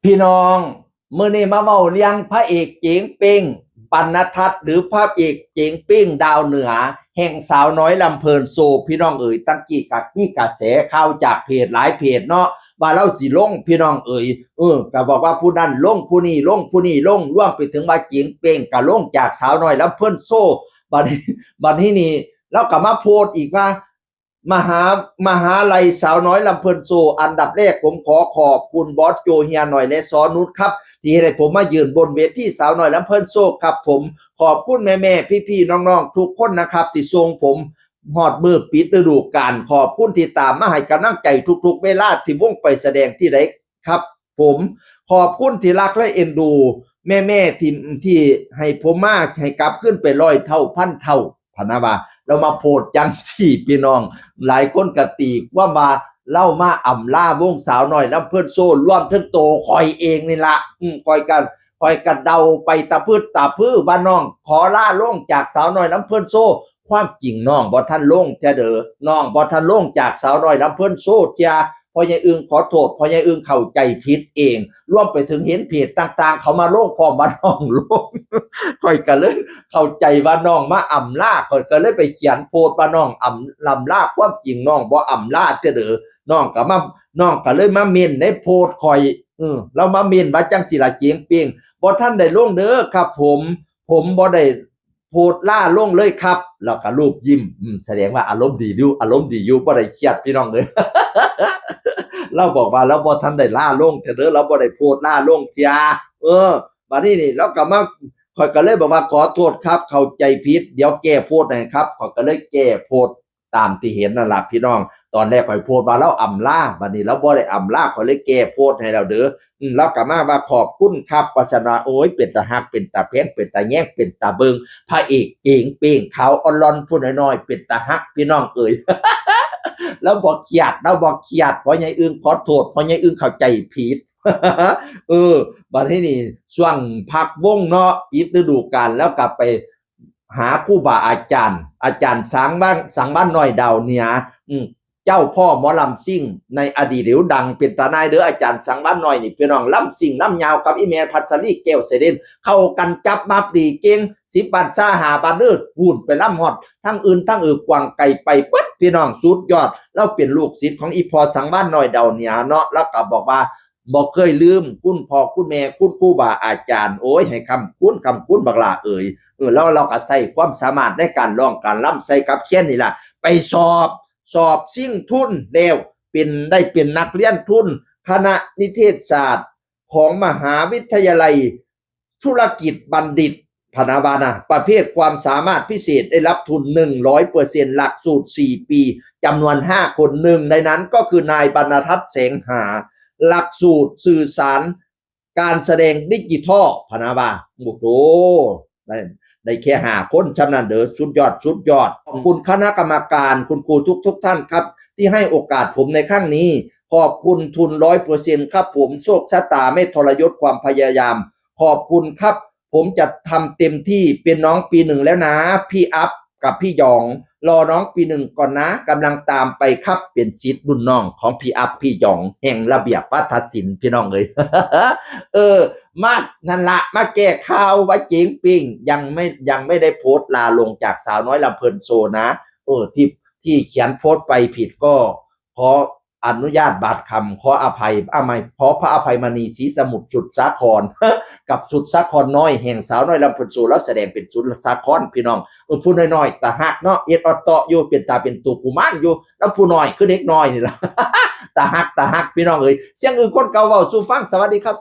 พี่น้องเมื่อนี้มาเว้าเลี้ยงพระเอกเจ๋งเป้งปณทัศน์หรือพระเอกเจ๋งเป้งดาวเหนือแห่งสาวน้อยลำเพลินโซพี่น้องเอ๋ยตั้งกี่กับมีกระแสข่าวจากเพจหลายเพจเนาะว่าเราสิลงพี่น้องเอ๋ยก็บอกว่าผู้นั้นลงผู้นี้ลงผู้นี้ลงร่วมไปถึงว่าเจ๋งเป้งก็ลงจากสาวน้อยลำเพลินโซบัดนี้นี่แล้วก็มาโพสต์อีกว่ามหาลัยสาวน้อยลำเพลินโซอันดับแรกผมขอบคุณบอสโจเฮียหน่อยและซอนุชครับที่ให้ผมมายืนบนเวทีสาวน้อยลำเพลินโซครับผมขอบคุณแม่ๆพี่ๆน้องๆทุกคนนะครับที่ส่งผมฮอดมือปิดฤดูกาลขอบคุณที่ตามมาให้กำลังใจทุกๆเวลาที่วงไปแสดงที่ใดครับผมขอบคุณที่รักและเอ็นดูแม่ๆที่ให้ผมมาให้กลับขึ้นไป100 เท่าพันเท่าพะนะว่าเรามาโพดจังสี่พี่น้องหลายคนกะตีว่ามาเล่ามาอ่ำล่าวงสาวหน่อยแล้วเพื่อนโซ่ร่วมทั้งโตคอยเองนี่ละคอยกันเดาไปตะพืดตะพื้ว่าน้องขอล่าลงจากสาวหน่อยลำเพื่อนโซ่ความจริงน้องบ่ท่านลงเถอะเด้อน้องบ่ท่านลงจากสาวหน่อยลำเพื่อนโซ่เจ้าพอยายอึงขอโทษพอยายอึงเข้าใจผิดเองร่วมไปถึงเห็นเพจต่างๆเขามาลงพร้อมว่าน้องลงค่อยก็เลยเข้าใจว่าน้องมาอ่ำลาค่อยก็เลยไปเขียนโพสต์ว่าน้องอ่ำลำลาความจริงน้องบ่อ่ำลาเด้อน้องก็เลยมาเม้นในโพสต์ค่อยเรามาเม้นว่าจังสิล่ะเจียงเปียงบ่ทันได้ลงเด้อครับผมบ่ได้โพสต์ล่าลงเลยครับแล้วก็รูปยิ้มแสดงว่าอารมณ์ดีอยู่บ่ได้เครียดพี่น้องเอ้ย เราบอกว่าเราบ่ทันได้ล่าลงเด้อเราบ่ได้โพสต์ล่าลงเที่ยบัดนี้นี่เราก็มาข่อยก็เลยบอกว่าขอโทษครับเข้าใจผิดเดี๋ยวแก้โพสต์ให้ครับข่อยก็เลยแก้โพสต์ตามที่เห็นนั่นล่ะพี่น้องตอนแรกข่อยโพสต์ว่าเราอำลาบัดนี้เราบ่ได้อำลาข่อยเลยแก้โพสต์ให้แล้วเด้อแล้วก็มาว่าขอบคุณครับว่าซั่นว่าโอ้ยเป็นตาฮักเป็นตาแพงเป็นตาแยงเป็นตาเบิงพระเอกเจ๋งเป้งขาวอ่อนลอนผู้น้อยๆเป็นตาฮักพี่น้องเอ๋ย แล้วบอกเขียดเพราะยายอึ้งขอโทษเพราะยายอึ้งเข้าใจผิด บัดนี้นี่ช่วงพักวงเนาะปิดฤดูกาลแล้วกลับไปหาครูบาอาจารย์สังบ้านน้อยดาวเหนือเจ้าพ่อหมอลำซิ่งในอดีตหลิวดังเป็นตาหนายเด้ออาจารย์สังบ้านน้อยนี่พี่น้องลำซิ่งลำยาวกับอีเมลพัชรีแก้วเสด็จเข้ากันจับมาปรีเก่ง10 บาทซ่า5 บาทเด้อวุ่นไปลำฮอดทั้งอื่นทั้งกวางไก่ไปปึ๊ดพี่น้องสุดยอดเราเป็นลูกศิษย์ของอีพอสังบ้านน้อยดาวเหนือเนาะแล้วก็บอกว่าบอกเคยลืมคุณพ่อคุณแม่คุณครูบาอาจารย์โอ้ยให้คำคุณบักลาเอ่ยแล้วเราก็ใส่ความสามารถในการร้องการล่ำใส่กับเขียนนี่ล่ะไปสอบซิ่งทุนแล้วได้เป็นนักเรียนทุนคณะนิเทศศาสตร์ของมหาวิทยาลัยธุรกิจบัณฑิตพนาวานะประเภทความสามารถพิเศษได้รับทุน 100% หลักสูตร4 ปีจำนวน5 คนหนึ่งในนั้นก็คือนายบรรณทัศน์แสงหาหลักสูตรสื่อสารการแสดงดิจิทัลพนาวาโอ้โหได้แค่5 คนชำนาญเด้อสุดยอดขอบคุณคณะกรรมการคุณครูทุกท่านครับที่ให้โอกาสผมในครั้งนี้ขอบคุณทุน 100% ครับผมโชคชะตาไม่ทรยศความพยายามขอบคุณครับผมจะทำเต็มที่เป็นน้องปี 1แล้วนะพี่อัพกับพี่หยองรอน้องปี 1ก่อนนะกำลังตามไปครับเป็นศิษย์รุ่นน้องของพี่อัพพี่หยองแห่งระเบียบวัฒนศิลป์พี่น้องเอ้ย มานั่นละมาแก้ข่าวว่าเจ๋งปิงยังไม่ได้โพสต์ลาลงจากสาวน้อยลำเพลินโซนะที่เขียนโพสต์ไปผิดก็ขออนุญาตบาดคำขออภัยขอพระอภัยมณีศรีสมุทรสุดสาคร กับสุดสาครน้อยแห่งสาวน้อยลำเพลินโซแล้วแสดงเป็นสุดสาครพี่น้องผู้น้อยๆตาหักเนาะเอ็ดออตเตาะอยู่เป็นตาเป็นตัวกุมารอยู่แล้วผู้น้อยคือเด็กน้อยนี่ล่ะ ตาหักพี่น้องเอ้ยเสียงคนเก่าเว้าสู่ฟังสวัสดีครับ